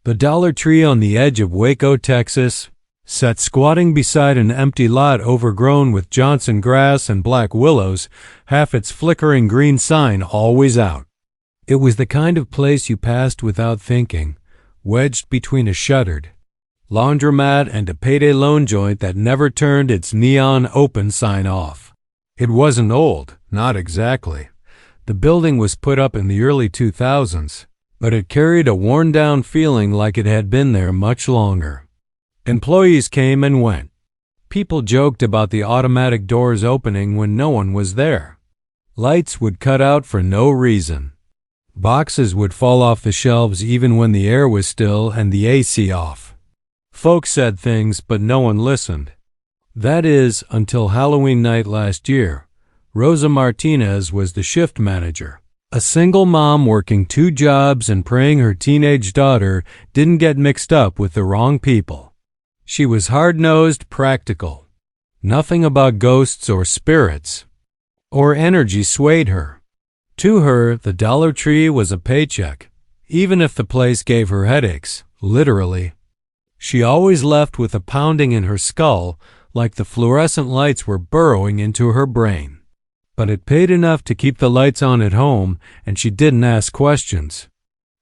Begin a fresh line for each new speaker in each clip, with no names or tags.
The Dollar Tree on the edge of Waco, Texas, sat squatting beside an empty lot overgrown with Johnson grass and black willows, half its flickering green sign always out. It was the kind of place you passed without thinking, wedged between a shuttered laundromat and a payday loan joint that never turned its neon open sign off. It wasn't old, not exactly. The building was put up in the early 2000s, but it carried a worn-down feeling like it had been there much longer. Employees came and went. People joked about the automatic doors opening when no one was there. Lights would cut out for no reason. Boxes would fall off the shelves even when the air was still and the AC off. Folks said things, but no one listened. That is, until Halloween night last year. Rosa Martinez was the shift manager. A single mom working 2 jobs and praying her teenage daughter didn't get mixed up with the wrong people. She was hard-nosed, practical. Nothing about ghosts or spirits or energy swayed her. To her, the Dollar Tree was a paycheck, even if the place gave her headaches, literally. She always left with a pounding in her skull, like the fluorescent lights were burrowing into her brain. But it paid enough to keep the lights on at home, and she didn't ask questions.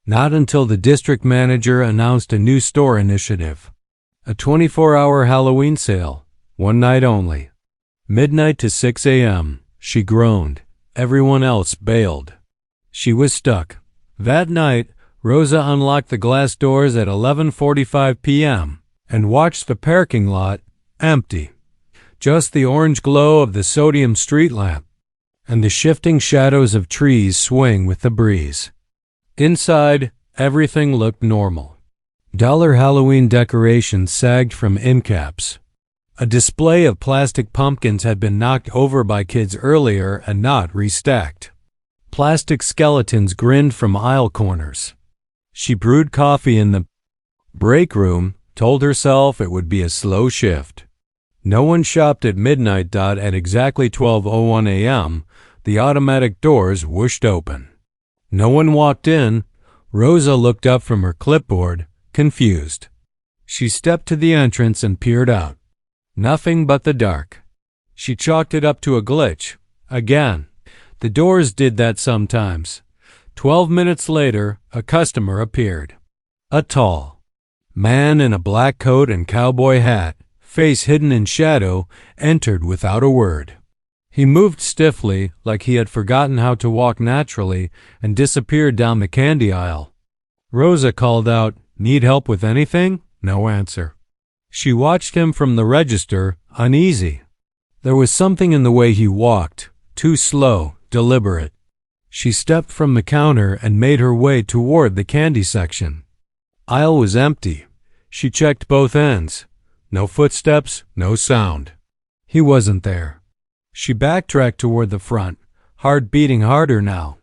Not until the district manager announced a new store initiative. A 24-hour Halloween sale, one night only. Midnight to 6 a.m., she groaned. Everyone else bailed. She was stuck. That night, Rosa unlocked the glass doors at 11:45 p.m. and watched the parking lot empty. Just the orange glow of the sodium street lamp and the shifting shadows of trees swing with the breeze. Inside, everything looked normal. Dollar Halloween decorations sagged from end caps. A display of plastic pumpkins had been knocked over by kids earlier and not restacked. Plastic skeletons grinned from aisle corners. She brewed coffee in the break room, told herself it would be a slow shift. No one shopped at midnight. At exactly 12:01 a.m., the automatic doors whooshed open. No one walked in. Rosa looked up from her clipboard, confused. She stepped to the entrance and peered out. Nothing but the dark. She chalked it up to a glitch. Again. The doors did that sometimes. 12 minutes later, a customer appeared. A tall man in a black coat and cowboy hat, face hidden in shadow, entered without a word. He moved stiffly, like he had forgotten how to walk naturally, and disappeared down the candy aisle. Rosa called out, "Need help with anything?" No answer. She watched him from the register, uneasy. There was something in the way he walked, too slow, deliberate. She stepped from the counter and made her way toward the candy section. Aisle was empty. She checked both ends. No footsteps, no sound. He wasn't there. She backtracked toward the front, heart beating harder now.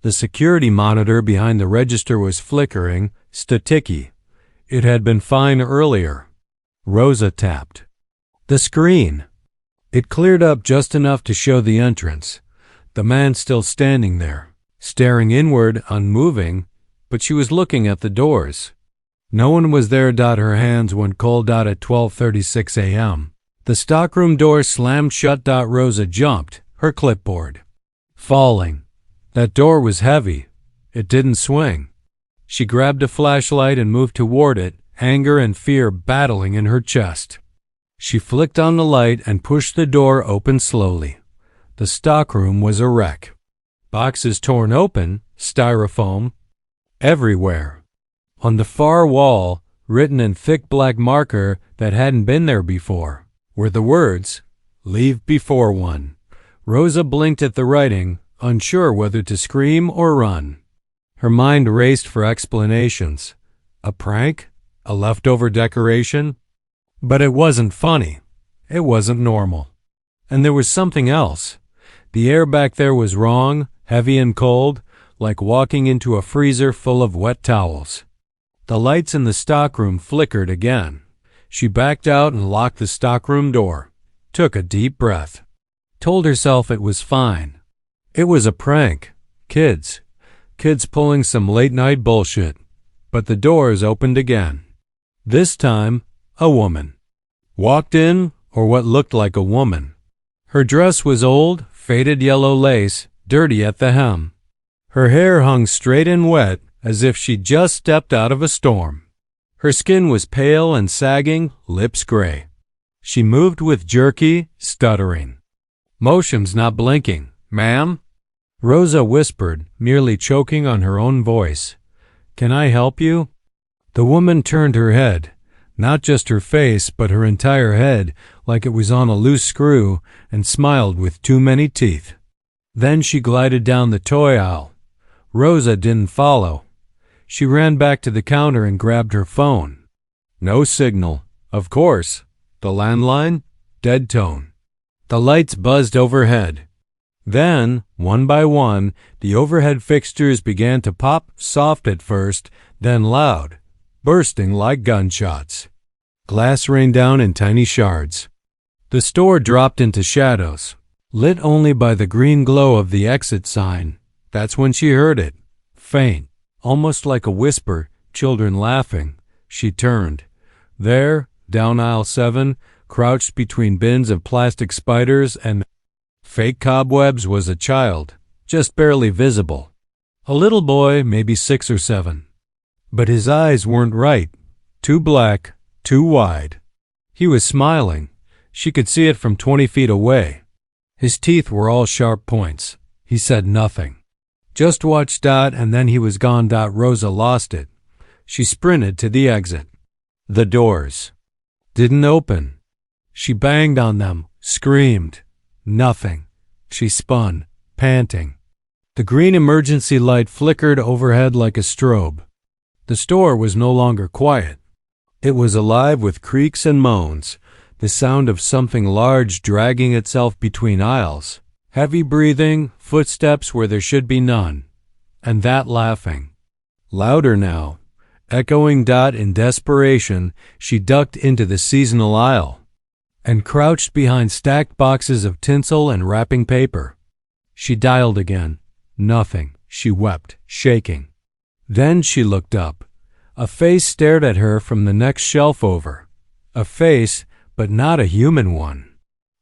The security monitor behind the register was flickering, staticky. It had been fine earlier. Rosa tapped the screen. It cleared up just enough to show the entrance. The man still standing there, staring inward, unmoving, but she was looking at the doors. No one was there. Her hands went cold. At 12:36 a.m. The stockroom door slammed shut. Rosa jumped, her clipboard falling. That door was heavy. It didn't swing. She grabbed a flashlight and moved toward it, anger and fear battling in her chest. She flicked on the light and pushed the door open slowly. The stockroom was a wreck. Boxes torn open, styrofoam, everywhere. On the far wall, written in thick black marker that hadn't been there before, were the words, "Leave before one." Rosa blinked at the writing, unsure whether to scream or run. Her mind raced for explanations. A prank? A leftover decoration? But it wasn't funny. It wasn't normal. And there was something else. The air back there was wrong, heavy and cold, like walking into a freezer full of wet towels. The lights in the stockroom flickered again. She backed out and locked the stockroom door, took a deep breath, told herself it was fine. It was a prank. Kids pulling some late-night bullshit. but the doors opened again. This time, a woman walked in, or what looked like a woman. Her dress was old, faded yellow lace, dirty at the hem. Her hair hung straight and wet, as if she'd just stepped out of a storm. Her skin was pale and sagging, lips gray. She moved with jerky, stuttering motions, not blinking. "Ma'am?" Rosa whispered, merely choking on her own voice. "Can I help you?" The woman turned her head, not just her face, but her entire head, like it was on a loose screw, and smiled with too many teeth. Then she glided down the toy aisle. Rosa didn't follow. She ran back to the counter and grabbed her phone. No signal. Of course. The landline? Dead tone. The lights buzzed overhead. Then, one by one, the overhead fixtures began to pop, soft at first, then loud, bursting like gunshots. Glass rained down in tiny shards. The store dropped into shadows, lit only by the green glow of the exit sign. That's when she heard it. Faint, almost like a whisper, children laughing. She turned. There, down aisle 7, crouched between bins of plastic spiders and fake cobwebs, was a child, just barely visible. A little boy, maybe 6 or 7. But his eyes weren't right. Too black, too wide. He was smiling. She could see it from 20 feet away. His teeth were all sharp points. He said nothing. Just watch Dot, and then he was gone. Rosa lost it. She sprinted to the exit. The doors didn't open. She banged on them, screamed. Nothing. She spun, panting. The green emergency light flickered overhead like a strobe. The store was no longer quiet. It was alive with creaks and moans, the sound of something large dragging itself between aisles, heavy breathing, footsteps where there should be none, and that laughing. Louder now, echoing. In desperation, she ducked into the seasonal aisle and crouched behind stacked boxes of tinsel and wrapping paper. She dialed again. Nothing. She wept, shaking. Then she looked up. A face stared at her from the next shelf over. A face, but not a human one.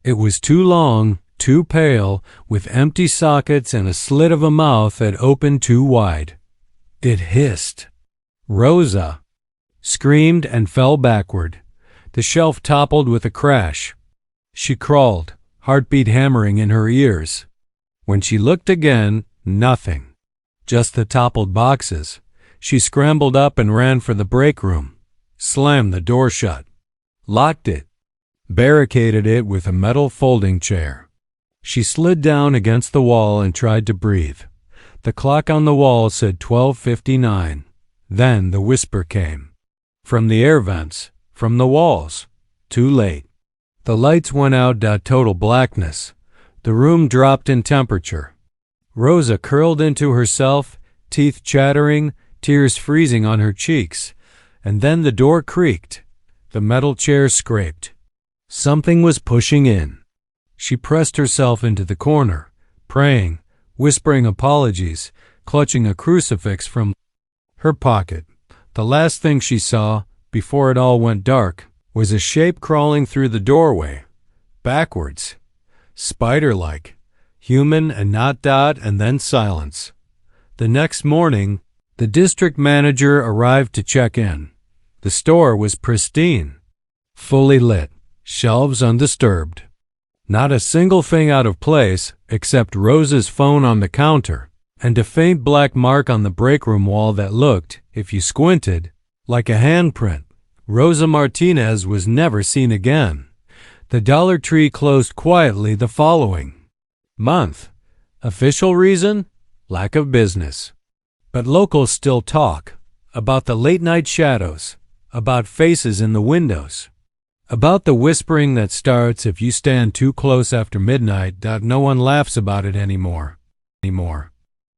It was too long, too pale, with empty sockets and a slit of a mouth that opened too wide. It hissed. Rosa screamed and fell backward. The shelf toppled with a crash. She crawled, heartbeat hammering in her ears. When she looked again, nothing. Just the toppled boxes. She scrambled up and ran for the break room, slammed the door shut, locked it, barricaded it with a metal folding chair. She slid down against the wall and tried to breathe. The clock on the wall said 12:59. Then the whisper came. From the air vents, from the walls. Too late. The lights went out. Total blackness. The room dropped in temperature. Rosa curled into herself, teeth chattering, tears freezing on her cheeks. And then the door creaked. The metal chair scraped. Something was pushing in. She pressed herself into the corner, praying, whispering apologies, clutching a crucifix from her pocket. The last thing she saw, before it all went dark, was a shape crawling through the doorway, backwards, spider-like, human and not. And then silence. The next morning, the district manager arrived to check in. The store was pristine, fully lit, shelves undisturbed. Not a single thing out of place except Rosa's phone on the counter and a faint black mark on the break room wall that looked, if you squinted, like a handprint. Rosa Martinez was never seen again. The Dollar Tree closed quietly the following month. Official reason? Lack of business. But locals still talk about the late-night shadows, about faces in the windows, about the whispering that starts if you stand too close after midnight. No one laughs about it anymore.